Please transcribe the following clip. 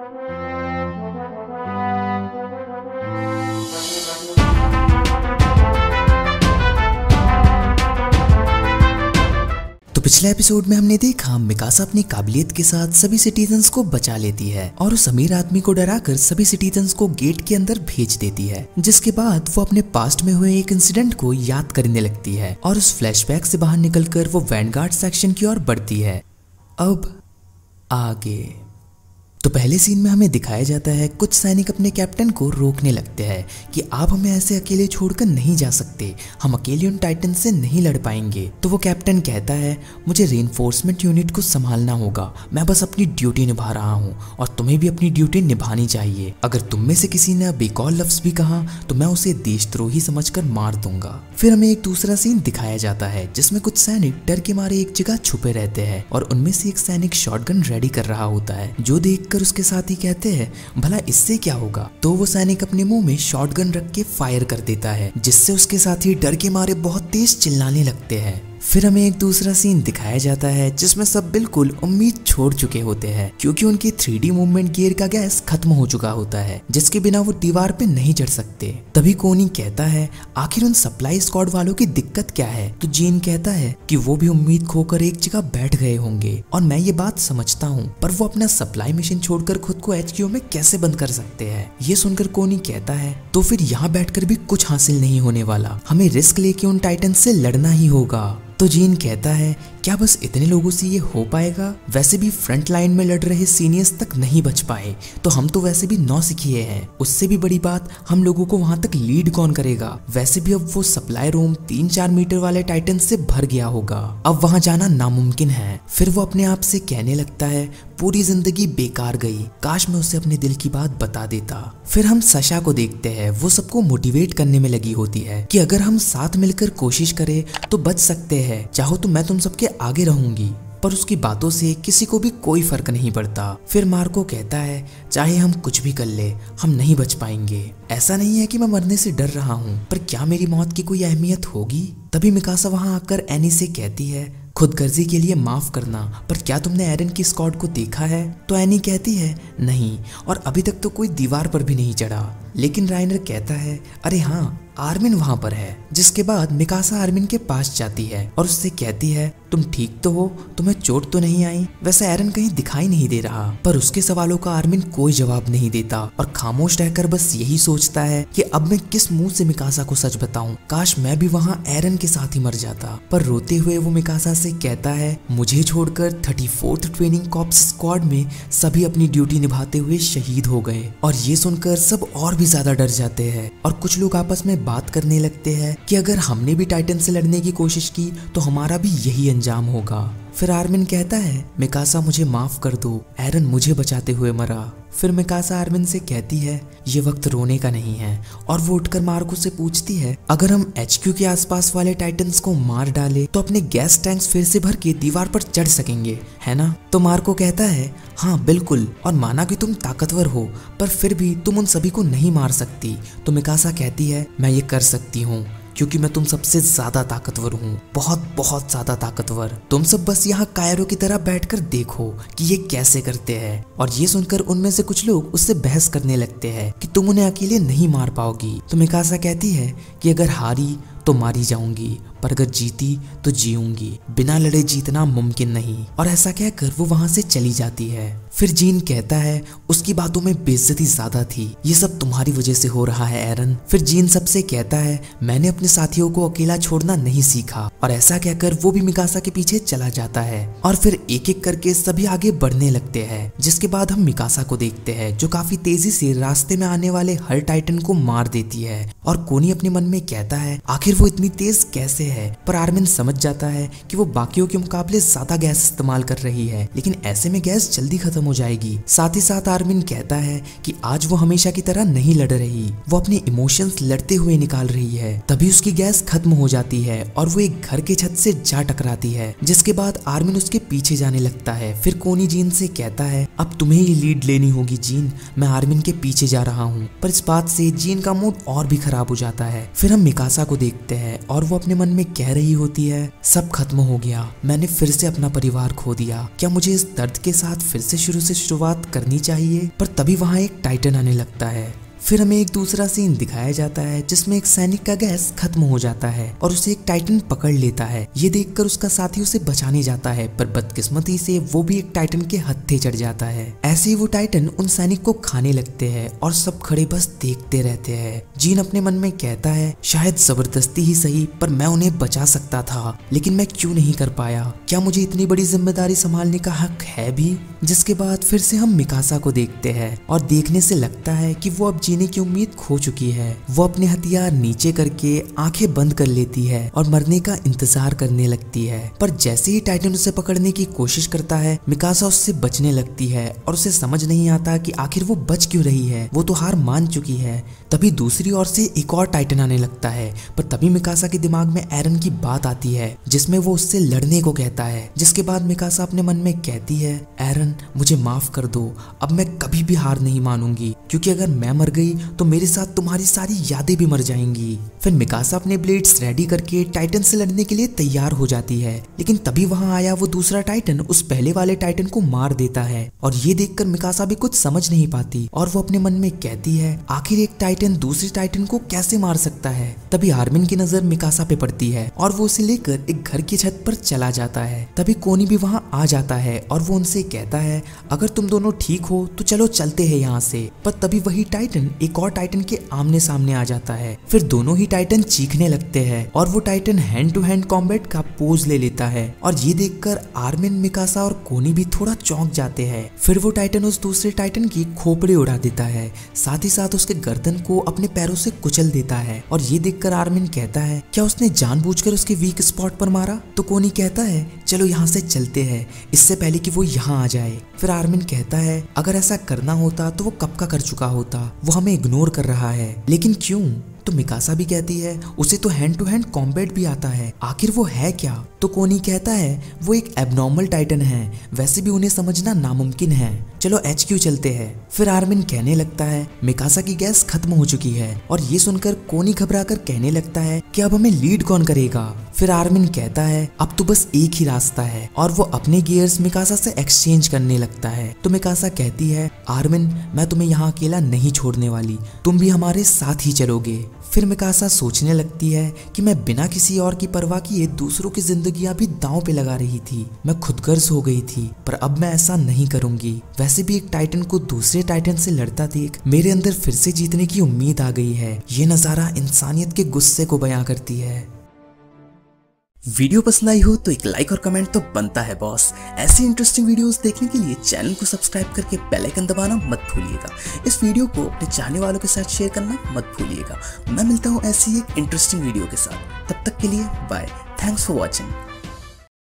तो पिछले एपिसोड में हमने देखा मिकासा अपनी काबिलियत के साथ सभी सिटीजन्स को बचा लेती है और उस अमीर आदमी को डराकर सभी सिटीजन्स को गेट के अंदर भेज देती है, जिसके बाद वो अपने पास्ट में हुए एक इंसिडेंट को याद करने लगती है और उस फ्लैशबैक से बाहर निकलकर वो वैनगार्ड सेक्शन की ओर बढ़ती है। अब आगे तो पहले सीन में हमें दिखाया जाता है कुछ सैनिक अपने कैप्टन को रोकने लगते हैं कि आप हमें ऐसे अकेले छोड़कर नहीं जा सकते, हम अकेले उन टाइटन से नहीं लड़ पाएंगे। तो वो कैप्टन कहता है मुझे रेनफोर्समेंट यूनिट को संभालना होगा, मैं बस अपनी ड्यूटी निभा रहा हूँ और तुम्हें भी अपनी ड्यूटी निभानी चाहिए। अगर तुम में से किसी ने अब एक और लफ्ज भी कहा तो मैं उसे देशद्रोही समझकर मार दूंगा। फिर हमें एक दूसरा सीन दिखाया जाता है जिसमें कुछ सैनिक डर के मारे एक जगह छुपे रहते हैं और उनमें से एक सैनिक शॉटगन रेडी कर रहा होता है, जो देख उसके साथी कहते हैं भला इससे क्या होगा। तो वो सैनिक अपने मुंह में शॉटगन रख के फायर कर देता है, जिससे उसके साथी डर के मारे बहुत तेज चिल्लाने लगते हैं। फिर हमें एक दूसरा सीन दिखाया जाता है जिसमें सब बिल्कुल उम्मीद छोड़ चुके होते हैं क्योंकि उनकी 3D मूवमेंट गियर का गैस खत्म हो चुका होता है, जिसके बिना वो दीवार पे नहीं चढ़ सकते। तभी कोनी कहता है आखिर उन सप्लाई स्क्वाड वालों की दिक्कत क्या है। तो जीन कहता है कि वो भी उम्मीद खोकर एक जगह बैठ गए होंगे और मैं ये बात समझता हूँ, पर वो अपना सप्लाई मिशन छोड़कर खुद को HQ में कैसे बंद कर सकते हैं। ये सुनकर कोनी कहता है तो फिर यहाँ बैठकर भी कुछ हासिल नहीं होने वाला, हमें रिस्क लेके उन टाइटन से लड़ना ही होगा। तो जीन कहता है क्या बस इतने लोगों से ये हो पाएगा, वैसे भी फ्रंट लाइन में लड़ रहे सीनियर्स तक नहीं बच पाए तो हम तो वैसे भी नौसिखिए हैं, उससे भी बड़ी बात हम लोगों को वहां तक लीड कौन करेगा। वैसे भी अब वो सप्लाई रूम 3-4 मीटर वाले टाइटन से भर गया होगा, अब वहां जाना नामुमकिन है। फिर वो अपने आप से कहने लगता है पूरी जिंदगी बेकार गई, काश मैं उसे अपने दिल की बात बता देता। फिर हम सशा को देखते हैं, वो सबको मोटिवेट करने में लगी होती है कि अगर हम साथ मिलकर कोशिश करें तो बच सकते हैं, चाहो तो मैं तुम सबके आगे रहूंगी। पर उसकी बातों से किसी को भी कोई फर्क नहीं पड़ता। फिर मार्को कहता है चाहे हम कुछ भी कर ले हम नहीं बच पाएंगे, ऐसा नहीं है कि मैं मरने से डर रहा हूँ, पर क्या मेरी मौत की कोई अहमियत होगी। तभी मिकासा वहां आकर एनी से कहती है खुदगर्जी के लिए माफ करना, पर क्या तुमने एरन की स्क्वाड को देखा है। तो एनी कहती है नहीं, और अभी तक तो कोई दीवार पर भी नहीं चढ़ा। लेकिन राइनर कहता है अरे हाँ आर्मिन वहां पर है। जिसके बाद मिकासा आर्मिन के पास जाती है और उससे कहती है तुम ठीक तो हो, तुम्हें चोट तो नहीं आई। वैसे एरन कहीं दिखाई नहीं दे रहा, पर उसके सवालों का आर्मिन कोई जवाब नहीं देता और खामोश रहकर बस यही सोचता है कि अब मैं किस मुंह से मिकासा को सच बताऊं, काश मैं भी वहां एरन के साथ ही मर जाता। पर रोते हुए वो मिकासा से कहता है मुझे छोड़कर 34th ट्रेनिंग कॉर्प्स स्क्वाड में सभी अपनी ड्यूटी निभाते हुए शहीद हो गए। और ये सुनकर सब और भी ज्यादा डर जाते हैं और कुछ लोग आपस में बात करने लगते हैं कि अगर हमने भी टाइटन से लड़ने की कोशिश की तो हमारा भी यही अंजाम होगा। फिर आर्मिन कहता है मिकासा मुझे माफ कर दो, एरन मुझे बचाते हुए मरा। फिर मिकासा आर्मिन से कहती है ये वक्त रोने का नहीं है और वो उठकर मार्को से पूछती है अगर हम HQ के आसपास वाले टाइटन्स को मार डाले तो अपने गैस टैंक्स फिर से भर के दीवार पर चढ़ सकेंगे, है ना। तो मार्को कहता है हाँ बिल्कुल, और माना कि तुम ताकतवर हो पर फिर भी तुम उन सभी को नहीं मार सकती। तो मिकासा कहती है मैं ये कर सकती हूँ क्योंकि मैं तुम सबसे ज्यादा ताकतवर हूँ, बहुत बहुत ज्यादा ताकतवर। तुम सब बस यहाँ कायरों की तरह बैठकर देखो कि ये कैसे करते हैं। और ये सुनकर उनमें से कुछ लोग उससे बहस करने लगते हैं कि तुम उन्हें अकेले नहीं मार पाओगी। तो मिकासा कहती है कि अगर हारी तो मारी जाऊंगी, पर अगर जीती तो जीऊंगी, बिना लड़े जीतना मुमकिन नहीं। और ऐसा कहकर वो वहां से चली जाती है। फिर जीन कहता है उसकी बातों में बेइज्जती ज्यादा थी, ये सब तुम्हारी वजह से हो रहा है एरन। फिर जीन सबसे कहता है मैंने अपने साथियों को अकेला छोड़ना नहीं सीखा, और ऐसा कहकर वो भी मिकासा के पीछे चला जाता है। और फिर एक एक करके सभी आगे बढ़ने लगते हैं, जिसके बाद हम मिकासा को देखते हैं जो काफी तेजी से रास्ते में आने वाले हर टाइटन को मार देती है। और कोनी अपने मन में कहता है आखिर वो इतनी तेज कैसे है। पर आर्मिन समझ जाता है कि वो बाकियों के मुकाबले ज्यादा गैस इस्तेमाल कर रही है, लेकिन ऐसे में गैस जल्दी खत्म हो जाएगी। साथ ही साथ आर्मिन कहता है कि आज वो हमेशा की तरह नहीं लड़ रही, वो अपने इमोशंस लड़ते हुए निकाल रही है। तभी उसकी गैस खत्म हो जाती है और वो एक घर के छत से जा टकराती है, जिसके बाद आर्मिन उसके पीछे जाने लगता है। फिर कोनी जीन से कहता है अब तुम्हें ही लीड लेनी होगी जीन, मैं आर्मिन के पीछे जा रहा हूँ। पर इस बात से जीन का मूड और भी खराब हो जाता है। फिर हम मिकासा को देखते हैं और वो अपने मन में कह रही होती है सब खत्म हो गया, मैंने फिर से अपना परिवार खो दिया, क्या मुझे इस दर्द के साथ फिर से शुरू शुरू से शुरुआत करनी चाहिए, पर तभी वहाँ एक टाइटन आने लगता है। फिर हमें एक दूसरा सीन दिखाया जाता है जिसमें एक सैनिक का गैस खत्म हो जाता है और उसे एक टाइटन पकड़ लेता है। ये देखकर उसका साथी उसे बचाने जाता है, पर बदकिस्मती से वो भी एक टाइटन के हत्थे चढ़ जाता है। ऐसे ही वो टाइटन उन सैनिक को खाने लगते हैं और सब खड़े बस देखते रहते हैं। जीन अपने मन में कहता है शायद जबरदस्ती ही सही, पर मैं उन्हें बचा सकता था, लेकिन मैं क्यों नहीं कर पाया? क्या मुझे इतनी बड़ी जिम्मेदारी संभालने का हक है भी? जिसके बाद फिर से हम मिकासा को देखते हैं और देखने से लगता है कि वो अब जीने की उम्मीद खो चुकी है। वो अपने हथियार नीचे करके आंखें बंद कर लेती है और मरने का इंतजार करने लगती है। पर जैसे ही टाइटन उसे पकड़ने की कोशिश करता है, मिकासा उससे बचने लगती है और उसे समझ नहीं आता कि आखिर वो बच क्यों रही है। वो तो हार मान चुकी है। तभी दूसरी ओर से एक और टाइटन आने लगता है, पर तभी मिकासा के दिमाग में एरन की बात आती है जिसमें वो उससे लड़ने को कहता है। जिसके बाद मिकासा अपने मन में कहती है एरन मुझे माफ कर दो, अब मैं कभी भी हार नहीं मानूंगी, क्योंकि अगर मैं मर गई तो मेरे साथ तुम्हारी सारी यादें भी मर जाएंगी। फिर मिकासा अपने ब्लेड्स रेडी करके टाइटन से लड़ने के लिए तैयार हो जाती है, लेकिन तभी वहां आया वो दूसरा टाइटन उस पहले वाले टाइटन को मार देता है। और ये देखकर मिकासा भी कुछ समझ नहीं पाती और वो अपने मन में कहती है आखिर एक टाइटन दूसरे टाइटन को कैसे मार सकता है। तभी आर्मिन की नजर मिकासा पे पड़ती है और वो उसे लेकर एक घर की छत पर चला जाता है। तभी कोनी भी वहां आ जाता है और वो उनसे कहता है अगर तुम दोनों ठीक हो तो चलो चलते हैं यहाँ से। पर तभी वही टाइटन एक और टाइटन के आमने सामने आ जाता है। फिर दोनों ही टाइटन चीखने लगते हैं और वो titan hand to hand combat का पोज ले लेता है। और ये देखकर आर्मिन, मिकासा और कोनी भी थोड़ा चौंक जाते हैं। फिर वो टाइटन उस दूसरे टाइटन की खोपड़ी उड़ा देता है, साथ ही साथ उसके गर्दन को अपने पैरों से कुचल देता है। और ये देखकर आर्मिन कहता है क्या उसने जानबूझकर उसके वीक स्पॉट पर मारा? तो कोनी कहता है चलो यहाँ से चलते हैं, इससे पहले कि वो यहाँ आ जाए। फिर आर्मिन कहता है अगर ऐसा करना होता तो वो कब का कर चुका होता, वो हमें इग्नोर कर रहा है, लेकिन क्यों? तो मिकासा भी कहती है उसे तो हैंड टू हैंड कॉम्बैट भी आता है, आखिर वो है क्या? तो कोनी कहता है वो एक एबनॉर्मल टाइटन है, वैसे भी उन्हें समझना नामुमकिन है, चलो HQ चलते हैं। फिर आर्मिन कहने लगता है मिकासा की गैस खत्म हो चुकी है। और ये सुनकर कोनी घबराकर कहने लगता है कि अब हमें लीड कौन करेगा? फिर आर्मिन कहता है अब तो बस एक ही रास्ता है, और वो अपने गियर्स मिकासा से एक्सचेंज करने लगता है। तो मिकासा कहती है आर्मिन मैं तुम्हें यहाँ अकेला नहीं छोड़ने वाली, तुम भी हमारे साथ ही चलोगे। फिर मिकासा सोचने लगती है कि मैं बिना किसी और की परवाह किए दूसरों की जिंदगियां भी दांव पे लगा रही थी, मैं खुदगर्ज हो गई थी, पर अब मैं ऐसा नहीं करूंगी। वैसे भी एक टाइटन को दूसरे टाइटन से लड़ता देख मेरे अंदर फिर से जीतने की उम्मीद आ गई है। ये नजारा इंसानियत के गुस्से को बयां करती है। वीडियो पसंद आई हो तो एक लाइक और कमेंट तो बनता है बॉस। ऐसी इंटरेस्टिंग वीडियोस देखने के लिए चैनल को सब्सक्राइब करके बेल आइकन दबाना मत भूलिएगा। इस वीडियो को अपने चाहने वालों के साथ शेयर करना मत भूलिएगा। मैं मिलता हूँ ऐसी एक इंटरेस्टिंग वीडियो के साथ, तब तक के लिए बाय। Thanks for watching.